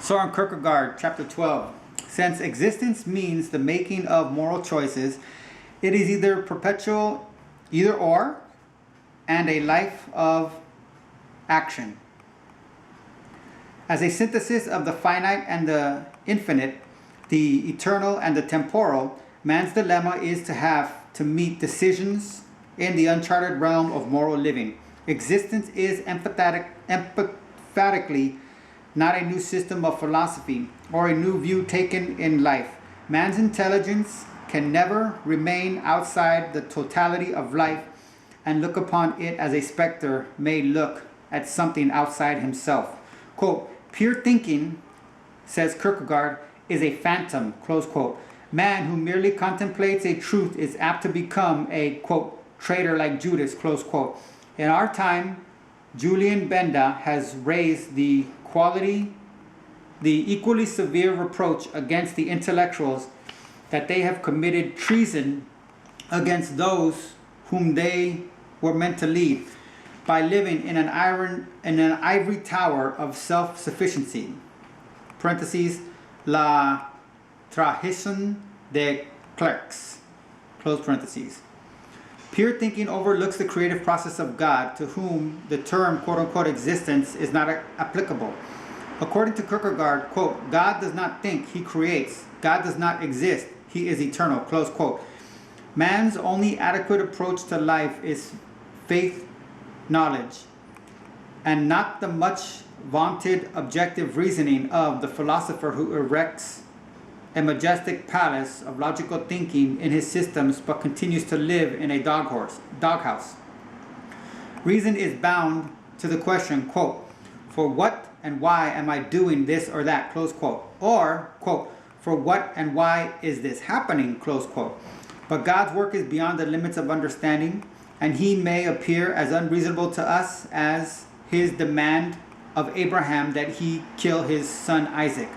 Soren Kierkegaard, chapter 12. Since existence means the making of moral choices, it is either perpetual, either or, and a life of action. As a synthesis of the finite and the infinite, the eternal and the temporal, man's dilemma is to have to meet decisions in the uncharted realm of moral living. Existence is emphatically not a new system of philosophy or a new view taken in life. Man's intelligence can never remain outside the totality of life and look upon it as a specter may look at something outside himself. Quote, pure thinking, says Kierkegaard, is a phantom, close quote. Man who merely contemplates a truth is apt to become a, quote, traitor like Judas, close quote. In our time, Julian Benda has raised the equally severe reproach against the intellectuals that they have committed treason against those whom they were meant to lead by living in an ivory tower of self-sufficiency. Parentheses, la trahison de clercs. Close parentheses. Pure thinking overlooks the creative process of God, to whom the term quote-unquote existence is not applicable. According to Kierkegaard, quote, God does not think, he creates. God does not exist, he is eternal, close quote. Man's only adequate approach to life is faith, knowledge, and not the much vaunted objective reasoning of the philosopher who erects a majestic palace of logical thinking in his systems but continues to live in a doghouse. Reason is bound to the question, quote, for what and why am I doing this or that, close quote, or, quote, for what and why is this happening, close quote. But God's work is beyond the limits of understanding, and he may appear as unreasonable to us as his demand of Abraham that he kill his son Isaac.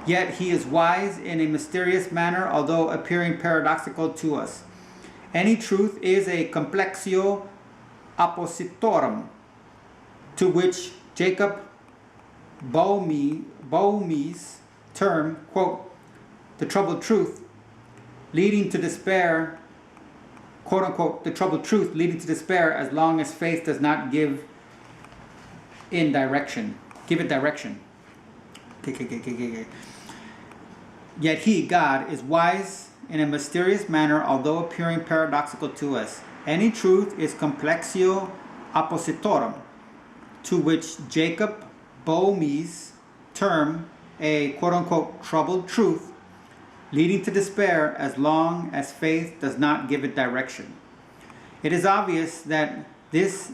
Yet he is wise in a mysterious manner, although appearing paradoxical to us. Any truth is a complexio oppositorum, to which Jacob Boehme's term, quote, the troubled truth, leading to despair, quote unquote, the troubled truth leading to despair as long as faith does not give it direction. Yet he, God, is wise in a mysterious manner, although appearing paradoxical to us. Any truth is complexio oppositorum, to which Jacob Boehme's term a quote-unquote troubled truth, leading to despair as long as faith does not give it direction. It is obvious that this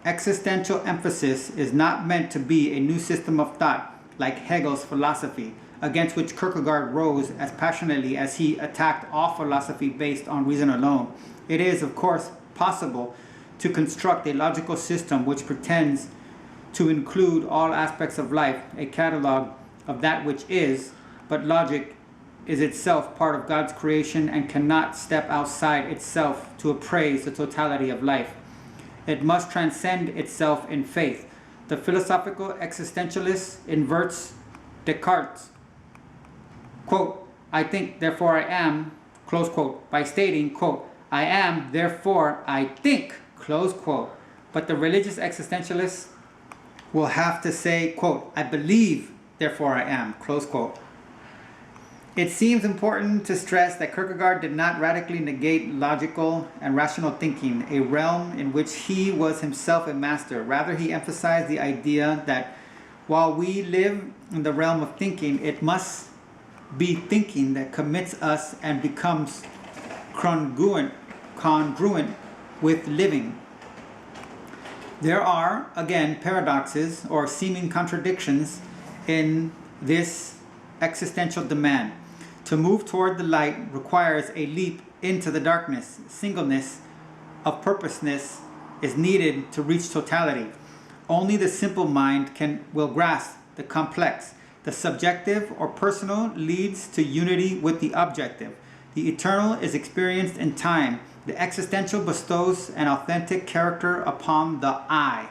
existential emphasis is not meant to be a new system of thought like Hegel's philosophy, against which Kierkegaard rose as passionately as he attacked all philosophy based on reason alone. It is, of course, possible to construct a logical system which pretends to include all aspects of life, a catalog of that which is, but logic is itself part of God's creation and cannot step outside itself to appraise the totality of life. It must transcend itself in faith. The philosophical existentialist inverts Descartes' quote, I think, therefore I am, close quote, by stating, quote, I am, therefore I think, close quote. But the religious existentialist will have to say, quote, I believe, therefore I am, close quote. It seems important to stress that Kierkegaard did not radically negate logical and rational thinking, a realm in which he was himself a master. Rather, he emphasized the idea that while we live in the realm of thinking, it must be thinking that commits us and becomes congruent with living. There are, again, paradoxes or seeming contradictions in this existential demand. To move toward the light requires a leap into the darkness. Singleness of purposeness is needed to reach totality. Only the simple mind will grasp the complex. The subjective or personal leads to unity with the objective. The eternal is experienced in time. The existential bestows an authentic character upon the I.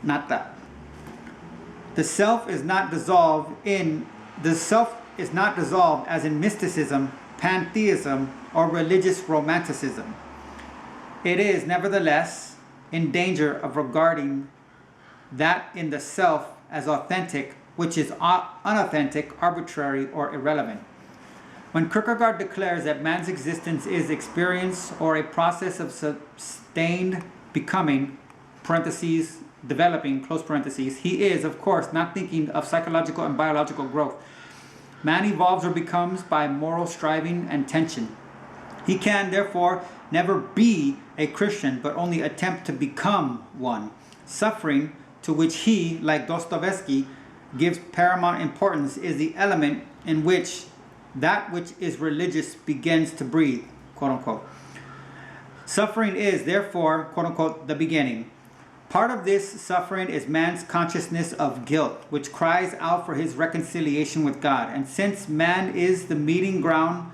Not that. The self is not dissolved as in mysticism, pantheism, or religious romanticism. It is nevertheless in danger of regarding that in the self as authentic, which is unauthentic, arbitrary, or irrelevant. When Kierkegaard declares that man's existence is experience or a process of sustained becoming, parentheses, developing, close parentheses, he is, of course, not thinking of psychological and biological growth. Man evolves or becomes by moral striving and tension. He can, therefore, never be a Christian, but only attempt to become one. Suffering, to which he, like Dostoevsky, gives paramount importance, is the element in which that which is religious begins to breathe, quote unquote. Suffering is, therefore, quote unquote, the beginning. Part of this suffering is man's consciousness of guilt, which cries out for his reconciliation with God. And since man is the meeting ground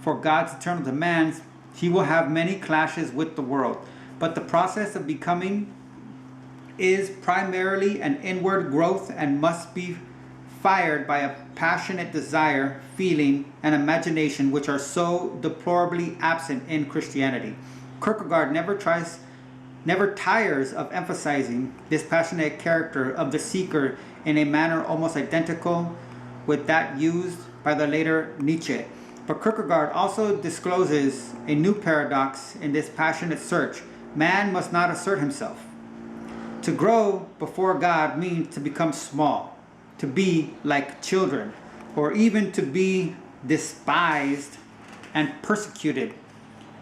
for God's eternal demands, he will have many clashes with the world. But the process of becoming is primarily an inward growth and must be fired by a passionate desire, feeling, and imagination which are so deplorably absent in Christianity. Kierkegaard never tires of emphasizing this passionate character of the seeker in a manner almost identical with that used by the later Nietzsche. But Kierkegaard also discloses a new paradox in this passionate search. Man must not assert himself. To grow before God means to become small, to be like children, or even to be despised and persecuted,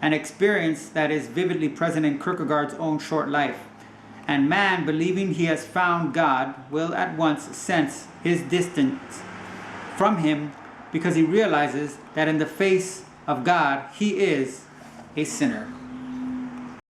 an experience that is vividly present in Kierkegaard's own short life. And man, believing he has found God, will at once sense his distance from him because he realizes that in the face of God, he is a sinner.